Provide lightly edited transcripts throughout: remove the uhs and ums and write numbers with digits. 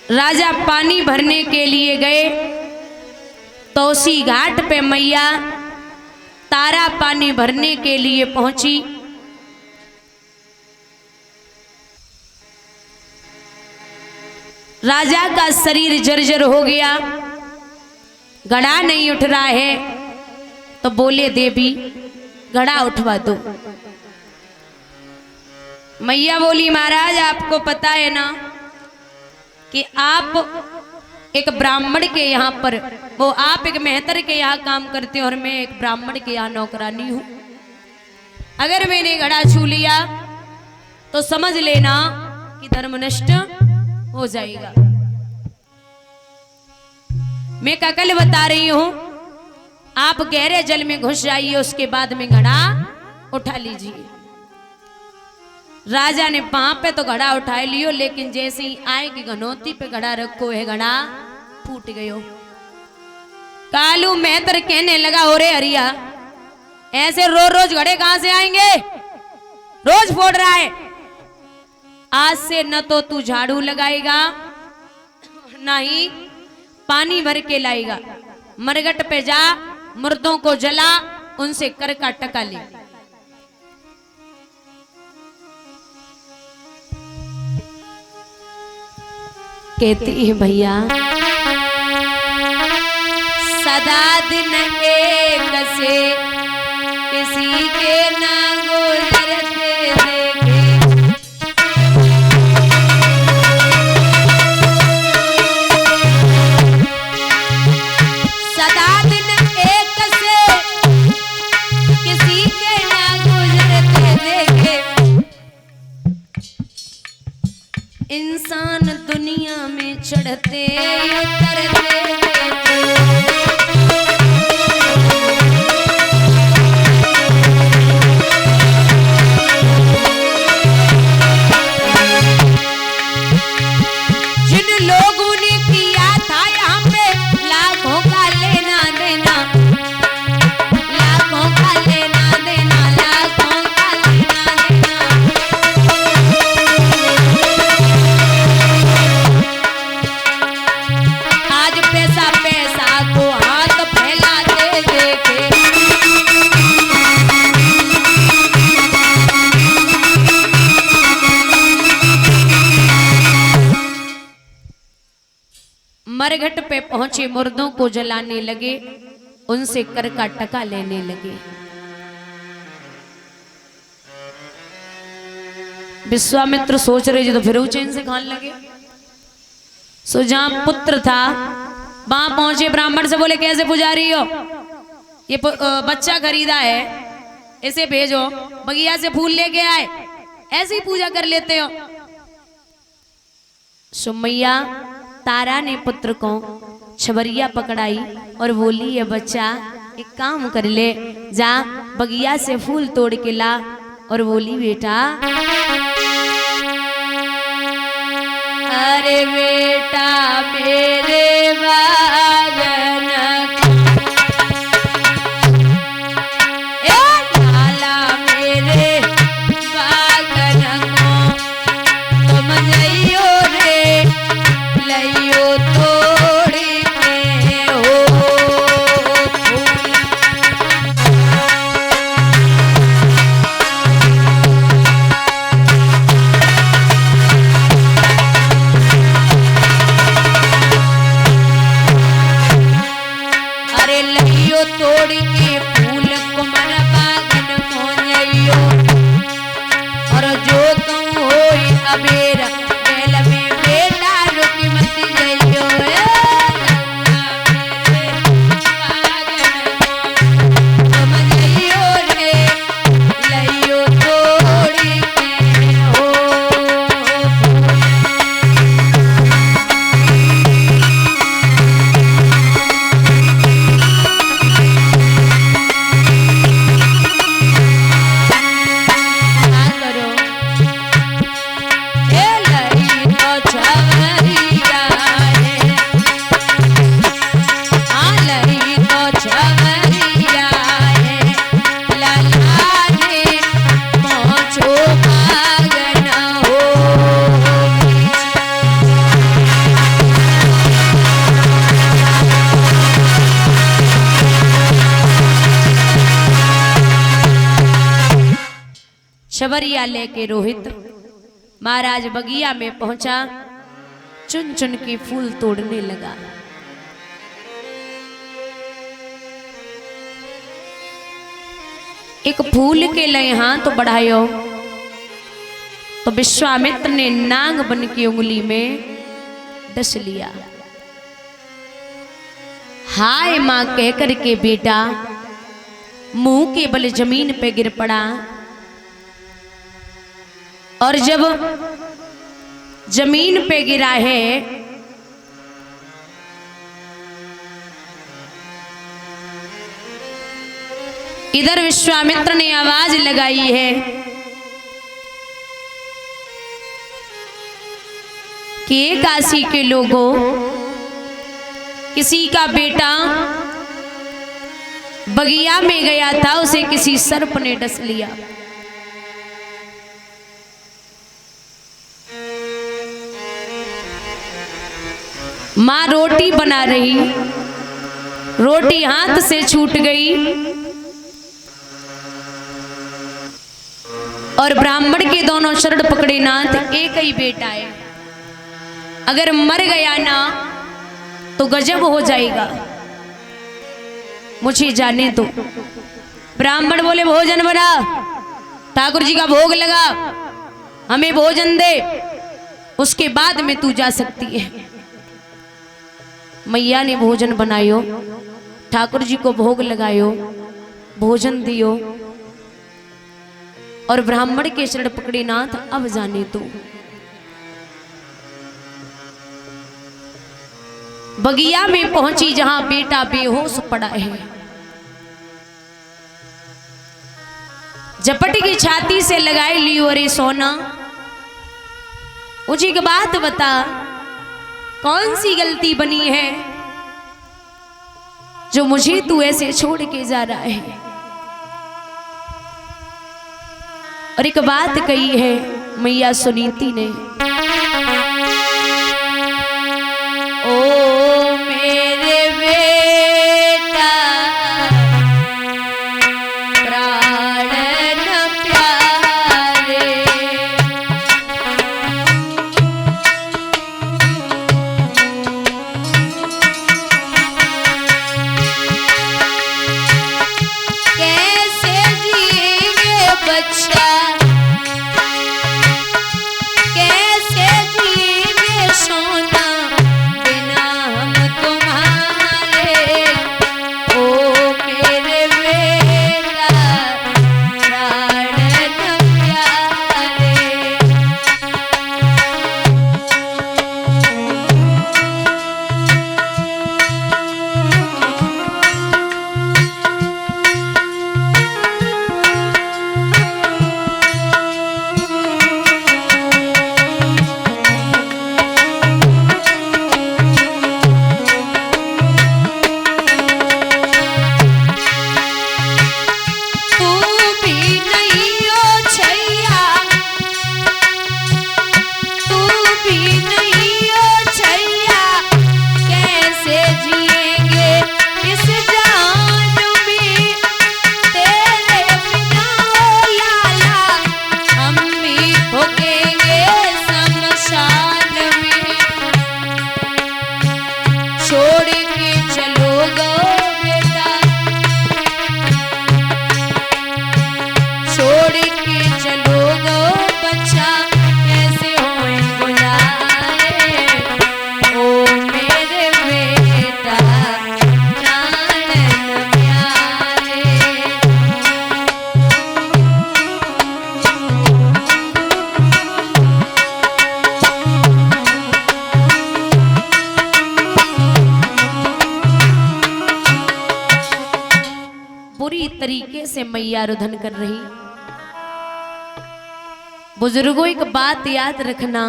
राजा पानी भरने के लिए गए तो उसी घाट पे मैया तारा पानी भरने के लिए पहुंची। राजा का शरीर जर्जर हो गया, घड़ा नहीं उठ रहा है, तो बोले देवी घड़ा उठवा दो। मैया बोली महाराज आपको पता है ना कि आप एक ब्राह्मण के यहाँ पर आप एक मेहतर के यहाँ काम करते हो और मैं एक ब्राह्मण के यहाँ नौकरानी हूं। अगर मैंने घड़ा छू लिया तो समझ लेना कि धर्म नष्ट हो जाएगा। मैं ककल बता रही हूं, आप गहरे जल में घुस जाइए, उसके बाद में घड़ा उठा लीजिए। राजा ने वहां पे तो घड़ा उठा लियो, लेकिन जैसे ही आए कि घनौती पे घड़ा रखो है, घड़ा फूट गयो। कालू मेहतर कहने लगा ओरे हरिया ऐसे रोज रोज घड़े कहां से आएंगे, रोज फोड़ रहा है। आज से न तो तू झाड़ू लगाएगा ना ही पानी भर के लाएगा। मरघट पे जा, मुर्दों को जला, उनसे कर का टका ले। कहती है भैया सदा दिन एक से किसी के ना गुजरते देखे। सदा दिन एक से किसी के ना गुजरते देखे। इंसान दुनिया में चढ़ते उतरते जिन लोगों ने किया था यहाँ पे लाखों का लेना देना, लाखों का लेना देना, लाखों का लेना देना। आज पैसा पैसा को हाथ फैलाते देखे। मरघट पे पहुंचे, मुर्दों को जलाने लगे, उनसे कर का टका लेने लगे। विश्वामित्र सोच रहे जी तो फिर चैन से खाने लगे। सो जहां पुत्र था वहां पहुंचे, ब्राह्मण से बोले कैसे पुजारी हो, ये बच्चा खरीदा है, इसे भेजो, बगिया से फूल लेके आए, ऐसे ही पूजा कर लेते हो। सुमैया तारा ने पुत्र को छबरिया पकड़ाई और बोली ये बच्चा एक काम कर ले, जा बगिया से फूल तोड़ के ला। और बोली बेटा अरे बेटा मेरे बागन लाला मेरे बागन को तुम जइयो रे लइयो तोड़ी के हो। छबरिया लेके रोहित महाराज बगिया में पहुंचा, चुन चुन के फूल तोड़ने लगा। एक फूल के लिए हाथ तो बढ़ायो तो विश्वामित्र ने नांग बन की उंगली में डस लिया। हाय मां कहकर के बेटा मुंह के बल जमीन पे गिर पड़ा, और जब जमीन पे गिरा है इधर विश्वामित्र ने आवाज लगाई है कि काशी के लोगों, किसी का बेटा बगिया में गया था, उसे किसी सर्प ने डस लिया। मां रोटी बना रही, रोटी हाथ से छूट गई और ब्राह्मण के दोनों शरण पकड़े नाथ, एक ही बेटा है, अगर मर गया ना तो गजब हो जाएगा, मुझे जाने दो। ब्राह्मण बोले भोजन बना, ठाकुर जी का भोग लगा, हमें भोजन दे, उसके बाद में तू जा सकती है। मैया ने भोजन बनायो, ठाकुर जी को भोग लगायो, भोजन दियो और ब्राह्मण के शरण पकड़े नाथ, अब जाने दो। बगिया में पहुंची जहां बेटा बेहोश पड़ा है, झपट की छाती से लगाए लियो, अरे सोना मुझे एक बात बता, कौन सी गलती बनी है जो मुझे तू ऐसे छोड़ के जा रहा है। और एक बात कही है मैया सुनीति ने, ओ मेरे बेटा प्राण न प्यारे, कैसे जिएंगे बच्चा, कैसे जिएंगे सोना बिना हम तुम्हारे, ओ मेरे बेटा प्राण न प्यारे। तरीके से मैया रुदन कर रही। बुजुर्गों एक बात याद रखना,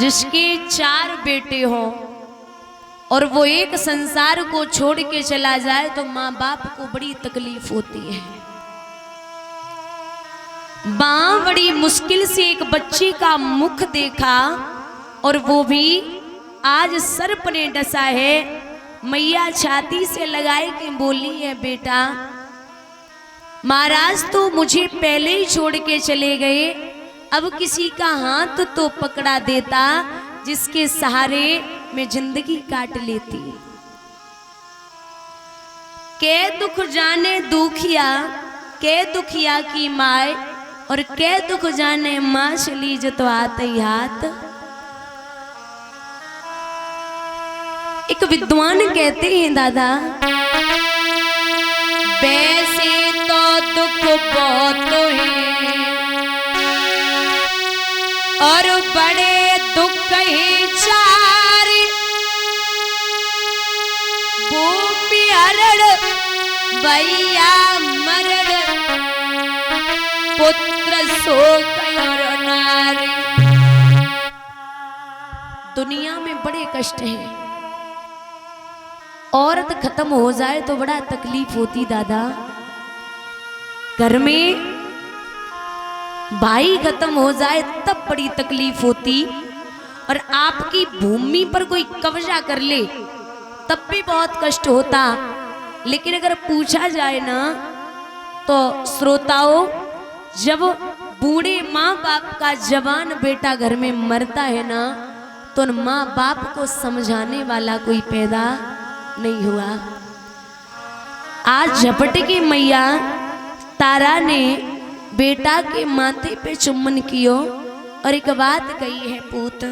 जिसके 4 बेटे हो और वो एक संसार को छोड़ के चला जाए तो माँ बाप को बड़ी तकलीफ होती है। माँ बड़ी मुश्किल से एक बच्चे का मुख देखा और वो भी आज सर्प ने डसा है। मैया छाती से लगाए के बोली है, बेटा महाराज तो मुझे पहले ही छोड़ के चले गए, अब किसी का हाथ तो पकड़ा देता जिसके सहारे मैं जिंदगी काट लेती। के दुख जाने दुखिया, के दुखिया की माए, और के दुख जाने माँ चली जो तो हाथ ही हाथ। एक विद्वान कहते हैं दादा, वैसे तो दुख बहुत है और बड़े दुख ही चार, भूमि हरण भैया मरण, पुत्र शोक और नारी। दुनिया में बड़े कष्ट हैं, औरत खत्म हो जाए तो बड़ा तकलीफ होती दादा। घर में भाई खत्म हो जाए तब बड़ी तकलीफ होती, और आपकी भूमि पर कोई कब्जा कर ले तब भी बहुत कष्ट होता। लेकिन अगर पूछा जाए ना तो श्रोताओं, जब बूढ़े माँ बाप का जवान बेटा घर में मरता है ना, तो उन माँ बाप को समझाने वाला कोई पैदा नहीं हुआ। आज झपट की मैया तारा ने बेटा के माथे पे चुम्बन कियो और एक बात कही है, पूत